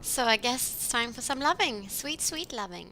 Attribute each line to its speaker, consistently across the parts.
Speaker 1: So I guess it's time for some loving. Sweet, sweet loving.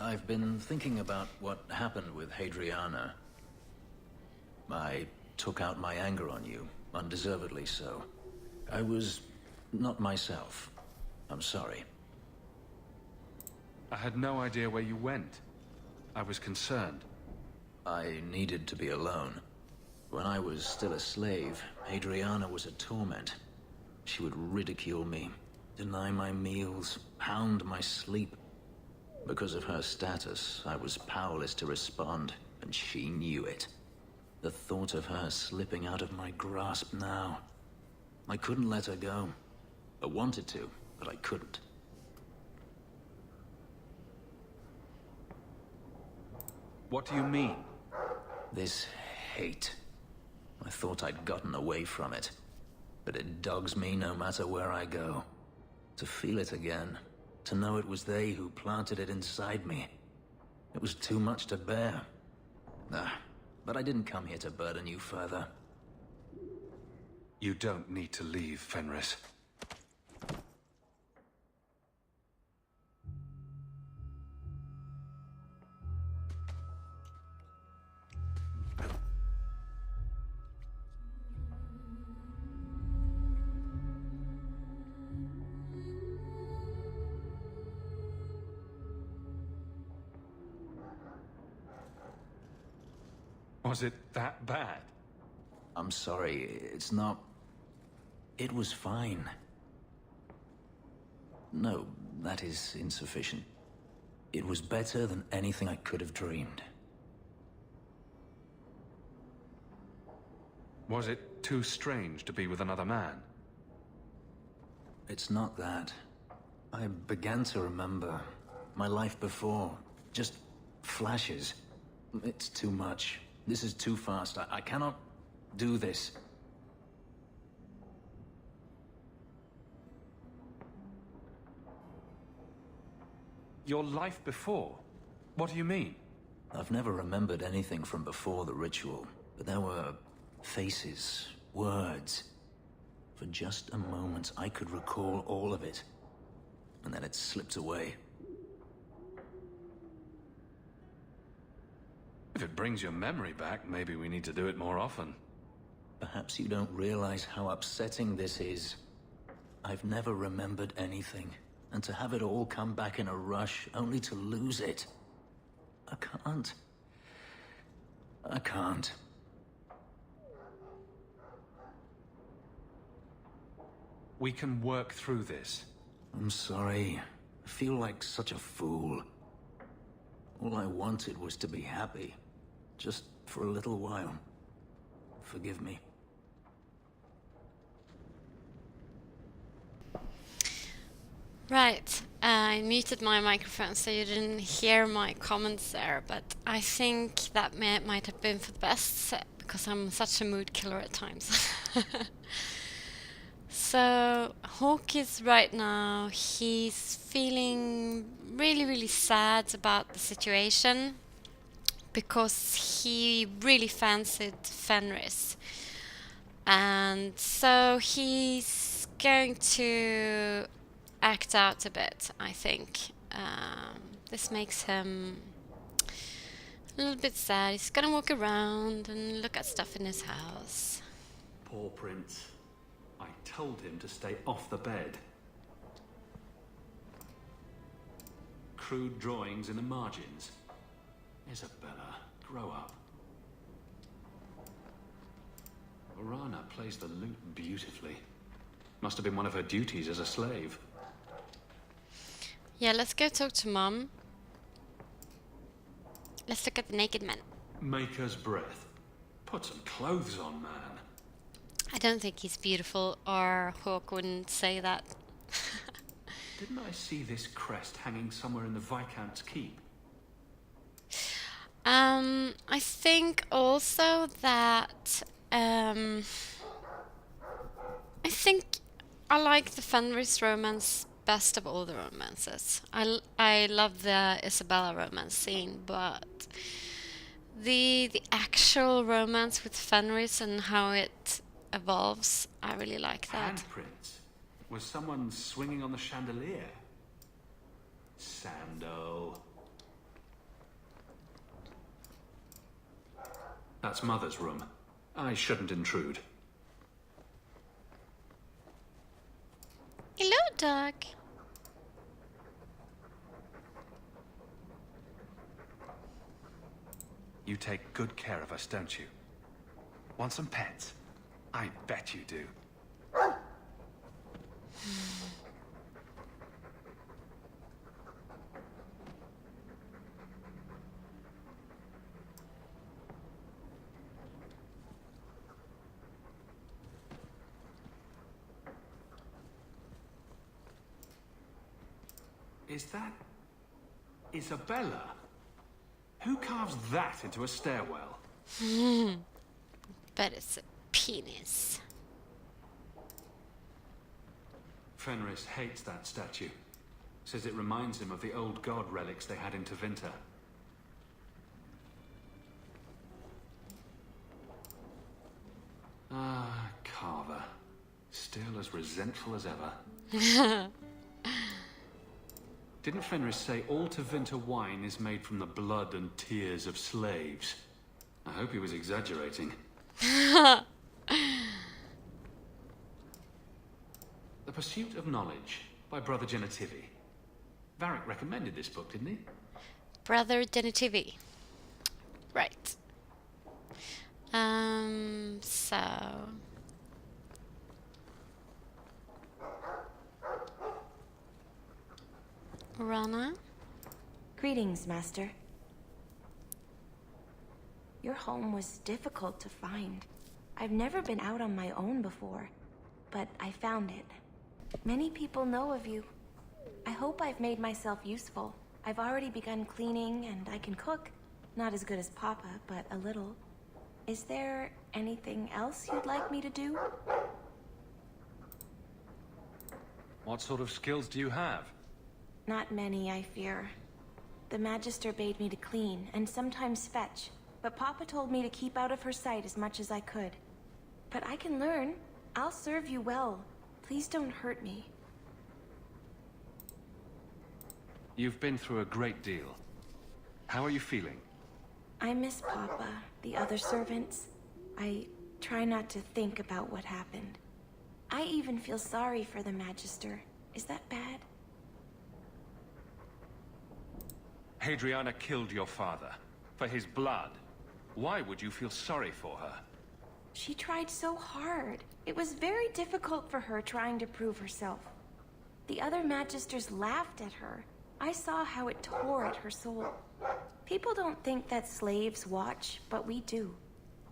Speaker 2: I've been thinking about what happened with Hadriana. I took out my anger on you, undeservedly so. I was not myself. I'm sorry.
Speaker 3: I had no idea where you went. I was concerned.
Speaker 2: I needed to be alone. When I was still a slave, Hadriana was a torment. She would ridicule me, deny my meals, pound my sleep. Because of her status, I was powerless to respond, and she knew it. The thought of her slipping out of my grasp now. I couldn't let her go. I wanted to, but I couldn't.
Speaker 3: What do you mean?
Speaker 2: This hate. I thought I'd gotten away from it. But it dogs me no matter where I go. To feel it again. To know it was they who planted it inside me. It was too much to bear. But I didn't come here to burden you further.
Speaker 3: You don't need to leave, Fenris. Was it that bad?
Speaker 2: I'm sorry, it's not... It was fine. No, that is insufficient. It was better than anything I could have dreamed.
Speaker 3: Was it too strange to be with another man?
Speaker 2: It's not that. I began to remember my life before. Just flashes. It's too much. This is too fast. I cannot do this.
Speaker 3: Your life before? What do you mean?
Speaker 2: I've never remembered anything from before the ritual, but there were faces, words. For just a moment, I could recall all of it. And then it slipped away.
Speaker 3: If it brings your memory back, maybe we need to do it more often.
Speaker 2: Perhaps you don't realize how upsetting this is. I've never remembered anything, and to have it all come back in a rush, only to lose it. I can't. I can't.
Speaker 3: We can work through this.
Speaker 2: I'm sorry. I feel like such a fool. All I wanted was to be happy. Just for a little while. Forgive me.
Speaker 1: Right, I muted my microphone so you didn't hear my comments there, but I think that might have been for the best because I'm such a mood killer at times. So Hawke is right now, he's feeling really, really sad about the situation because he really fancied Fenris. And so he's going to act out a bit, I think. This makes him a little bit sad. He's gonna walk around and look at stuff in his house.
Speaker 4: Poor Prince. I told him to stay off the bed. Crude drawings in the margins. Isabella, grow up. Orana plays the lute beautifully. Must have been one of her duties as a slave.
Speaker 1: Yeah, let's go talk to Mom. Let's look at the naked man.
Speaker 4: Maker's breath. Put some clothes on, man.
Speaker 1: I don't think he's beautiful, or Hawke wouldn't say that.
Speaker 4: Didn't I see this crest hanging somewhere in the Viscount's keep?
Speaker 1: I think also that I think I like the Fenris romance best of all the romances. I love the Isabella romance scene, but The actual romance with Fenris and how it evolves, I really like that.
Speaker 4: Handprints? Was someone swinging on the chandelier? Sando. That's Mother's room. I shouldn't intrude.
Speaker 1: Hello, dog.
Speaker 3: You take good care of us, don't you? Want some pets? I bet you do.
Speaker 4: Is that Isabella? Who carves that into a stairwell?
Speaker 1: But it's a penis.
Speaker 4: Fenris hates that statue. Says it reminds him of the old god relics they had in Tevinter. Ah, Carver. Still as resentful as ever. Didn't Fenris say all Tevinter wine is made from the blood and tears of slaves? I hope he was exaggerating. The Pursuit of Knowledge by Brother Genitivi. Varric recommended this book, didn't he?
Speaker 1: Brother Genitivi. Right. So... Rana?
Speaker 5: Greetings, Master. Your home was difficult to find. I've never been out on my own before, but I found it. Many people know of you. I hope I've made myself useful. I've already begun cleaning and I can cook. Not as good as Papa, but a little. Is there anything else you'd like me to do?
Speaker 3: What sort of skills do you have?
Speaker 5: Not many, I fear. The Magister bade me to clean, and sometimes fetch, but Papa told me to keep out of her sight as much as I could. But I can learn. I'll serve you well. Please don't hurt me.
Speaker 3: You've been through a great deal. How are you feeling?
Speaker 5: I miss Papa, the other servants. I try not to think about what happened. I even feel sorry for the Magister. Is that bad?
Speaker 3: Hadriana killed your father. For his blood. Why would you feel sorry for her?
Speaker 5: She tried so hard. It was very difficult for her trying to prove herself. The other Magisters laughed at her. I saw how it tore at her soul. People don't think that slaves watch, but we do.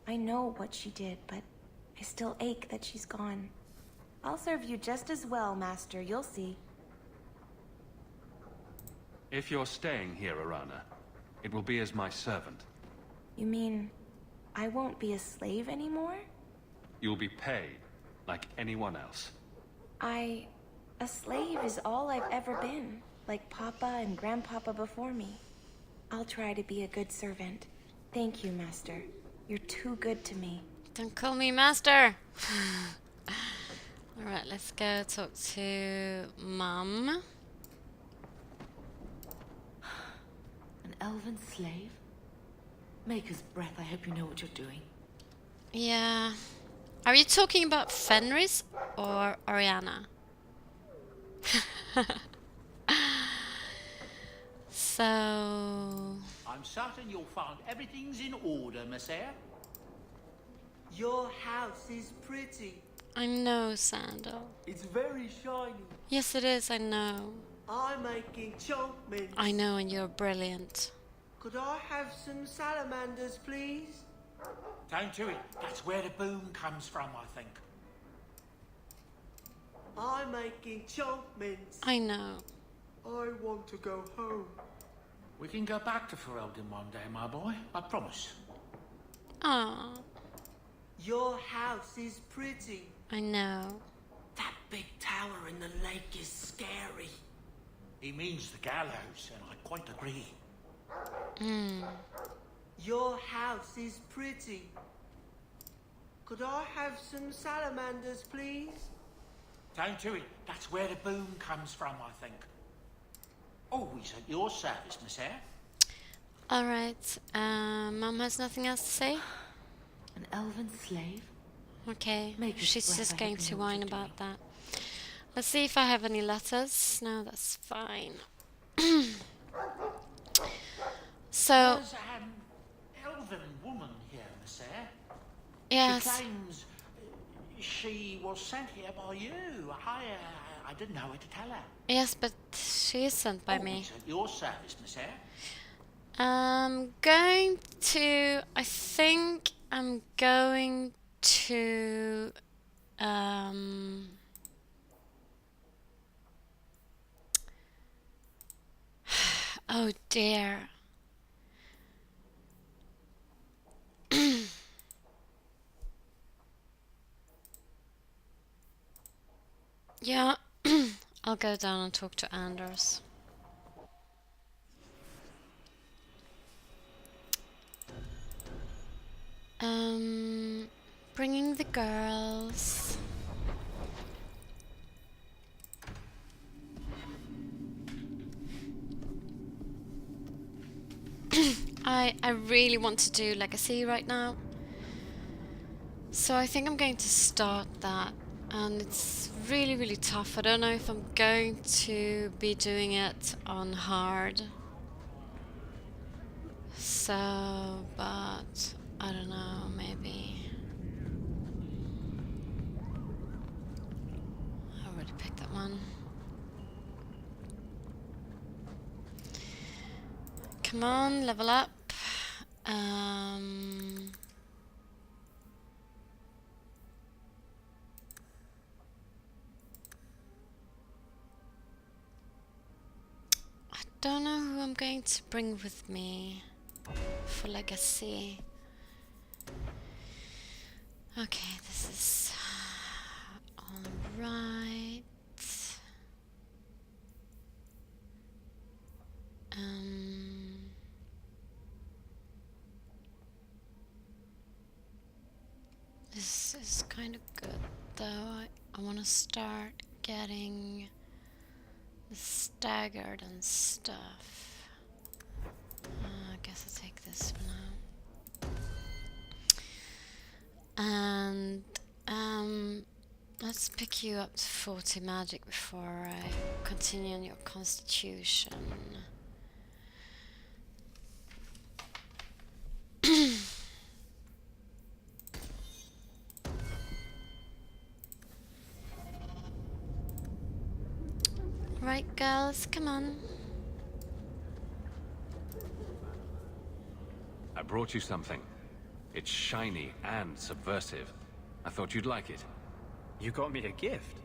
Speaker 5: I know what she did, but I still ache that she's gone. I'll serve you just as well, Master. You'll see.
Speaker 3: If you're staying here, Arana, it will be as my servant.
Speaker 5: You mean I won't be a slave anymore?
Speaker 3: You'll be paid, like anyone else.
Speaker 5: A slave is all I've ever been, like Papa and Grandpapa before me. I'll try to be a good servant. Thank you, Master. You're too good to me.
Speaker 1: Don't call me Master! Alright, let's go talk to Mum.
Speaker 6: An elven slave? Maker's breath, I hope you know what you're doing.
Speaker 1: Yeah. Are you talking about Fenris or Oriana? So...
Speaker 7: I'm certain you'll find everything's in order, Messiah. Your house is pretty.
Speaker 1: I know, Sandal.
Speaker 7: It's very shiny.
Speaker 1: Yes, it is, I know.
Speaker 7: I'm making chunk mints.
Speaker 1: I know, and you're brilliant.
Speaker 7: Could I have some salamanders, please? Don't do it. That's where the boom comes from, I think. I'm making chunk mints.
Speaker 1: I know.
Speaker 7: I want to go home. We can go back to Ferelden one day, my boy. I promise.
Speaker 1: Ah,
Speaker 7: Your house is pretty.
Speaker 1: I know.
Speaker 7: That big tower in the lake is scary. He means the gallows, and I quite agree. Your house is pretty. Could I have some salamanders, please? Don't do it. That's where the boom comes from, I think. Always at your service, Miss Eyre.
Speaker 1: Alright, Mom has nothing else to say?
Speaker 6: An elven slave?
Speaker 1: Okay,
Speaker 6: Make us
Speaker 1: she's
Speaker 6: breath,
Speaker 1: just
Speaker 6: I
Speaker 1: going
Speaker 6: hope you
Speaker 1: to
Speaker 6: know what
Speaker 1: whine
Speaker 6: you're
Speaker 1: about that. Let's see if I have any letters. No, that's fine. So,
Speaker 7: There's an elven woman here, Miss Eyre.
Speaker 1: yes,
Speaker 7: She claims she was sent here by you. I didn't know what to tell her.
Speaker 1: yes, but she is sent by me.
Speaker 7: Always at your service, Miss Eyre.
Speaker 1: I think I'm going to, oh dear. Yeah, I'll go down and talk to Anders. Bringing the girls. I really want to do Legacy right now. So I think I'm going to start that. And it's really, really tough. I don't know if I'm going to be doing it on hard. So, but I don't know, maybe. I already picked that one. Come on, level up. I don't know who I'm going to bring with me for Legacy. Okay, this is all right. This is kind of good, though. I want to start getting staggered and stuff. I guess I'll take this for now. And let's pick you up to 40 magic before I continue on your constitution. Right, girls, come on.
Speaker 3: I brought you something. It's shiny and subversive. I thought you'd like it.
Speaker 8: You got me a gift?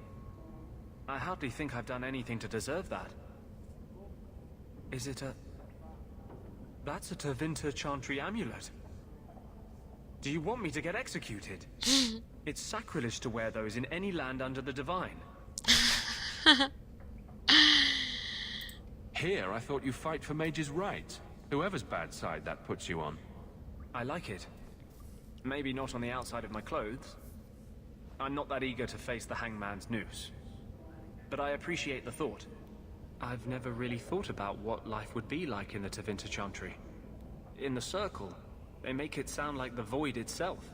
Speaker 8: I hardly think I've done anything to deserve that. Is it a... That's a Tevinter Chantry amulet. Do you want me to get executed? It's sacrilege to wear those in any land under the Divine.
Speaker 3: Here, I thought you fight for mages' rights. Whoever's bad side that puts you on.
Speaker 8: I like it. Maybe not on the outside of my clothes. I'm not that eager to face the hangman's noose. But I appreciate the thought. I've never really thought about what life would be like in the Tevinter Chantry. In the Circle, they make it sound like the Void itself.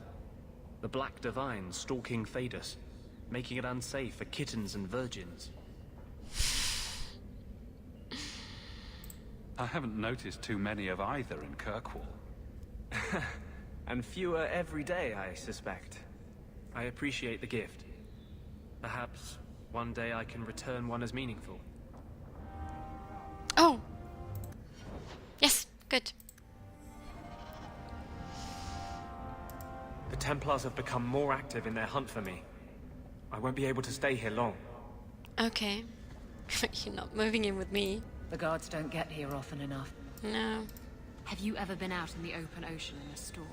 Speaker 8: The Black Divine stalking Thedas, making it unsafe for kittens and virgins.
Speaker 4: I haven't noticed too many of either in Kirkwall.
Speaker 8: And fewer every day, I suspect. I appreciate the gift. Perhaps one day I can return one as meaningful.
Speaker 1: Oh! Yes, good.
Speaker 8: The Templars have become more active in their hunt for me. I won't be able to stay here long.
Speaker 1: Okay. You're not moving in with me.
Speaker 9: The guards don't get here often enough.
Speaker 1: No.
Speaker 10: Have you ever been out in the open ocean in a storm?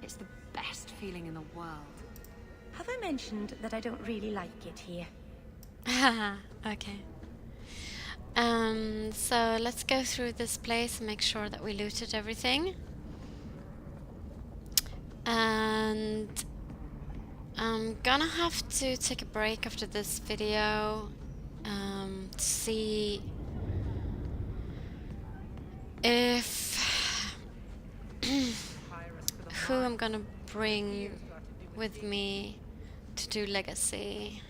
Speaker 10: It's the best feeling in the world.
Speaker 5: Have I mentioned that I don't really like it here?
Speaker 1: Okay. So let's go through this place and make sure that we looted everything. And I'm gonna have to take a break after this video to see if who I'm gonna bring with me to do Legacy.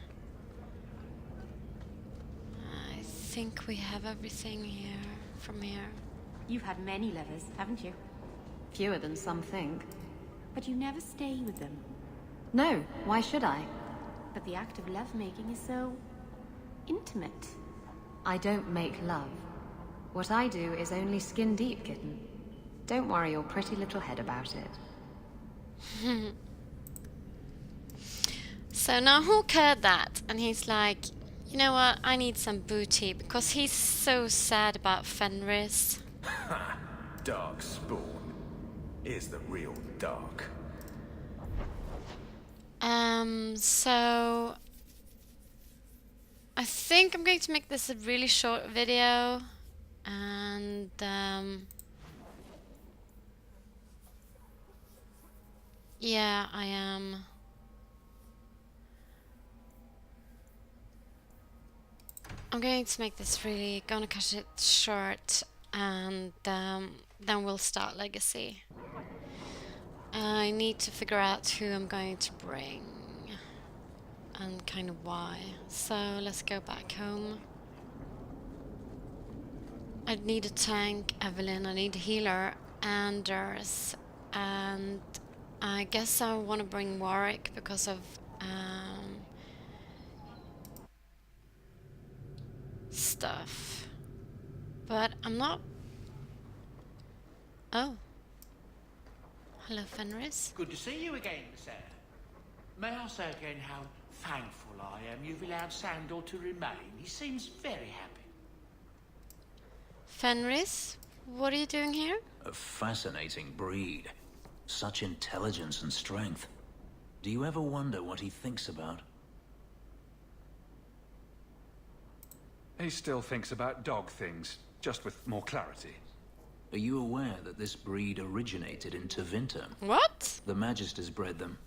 Speaker 1: I think we have everything here from here.
Speaker 11: You've had many lovers, haven't you?
Speaker 9: Fewer than some think.
Speaker 11: But you never stay with them.
Speaker 9: No, why should I?
Speaker 11: But the act of lovemaking is so intimate.
Speaker 9: I don't make love. What I do is only skin deep, kitten. Don't worry your pretty little head about it.
Speaker 1: So now Hawke heard that, and he's like, you know what, I need some booty, because he's so sad about Fenris.
Speaker 12: Dark spawn is the real dark.
Speaker 1: So I think I'm going to make this a really short video, and yeah, I am. I'm going to make this really, gonna cut it short, and then we'll start Legacy. I need to figure out who I'm going to bring and kind of why. So let's go back home. I need a tank, Evelyn. I need a healer, Anders, and I guess I want to bring Warwick because of stuff. But I'm not. Oh. Hello, Fenris.
Speaker 7: Good to see you again, sir. May I say again how thankful I am you've allowed Sandor to remain. He seems very happy.
Speaker 1: Fenris, what are you doing here?
Speaker 2: A fascinating breed. Such intelligence and strength. Do you ever wonder what he thinks about?
Speaker 3: He still thinks about dog things, just with more clarity.
Speaker 2: Are you aware that this breed originated in Tevinter?
Speaker 1: What?
Speaker 2: The Magisters bred them.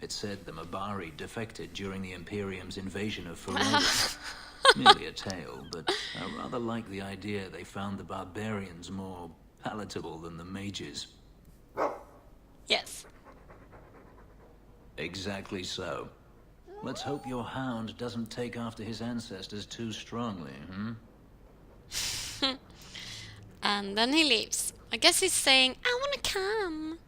Speaker 2: It said the Mabari defected during the Imperium's invasion of Feroda. Merely a tale, but I rather like the idea they found the barbarians more palatable than the mages.
Speaker 1: Yes.
Speaker 2: Exactly so. Let's hope your hound doesn't take after his ancestors too strongly, hmm?
Speaker 1: And then he leaves. I guess he's saying, I want to come.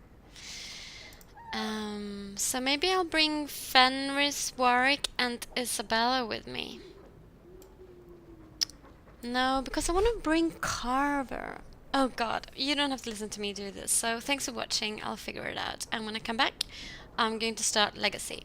Speaker 1: So maybe I'll bring Fenris, Warwick, and Isabella with me. No, because I want to bring Carver. Oh god, you don't have to listen to me do this. So thanks for watching. I'll figure it out. And when I come back, I'm going to start Legacy.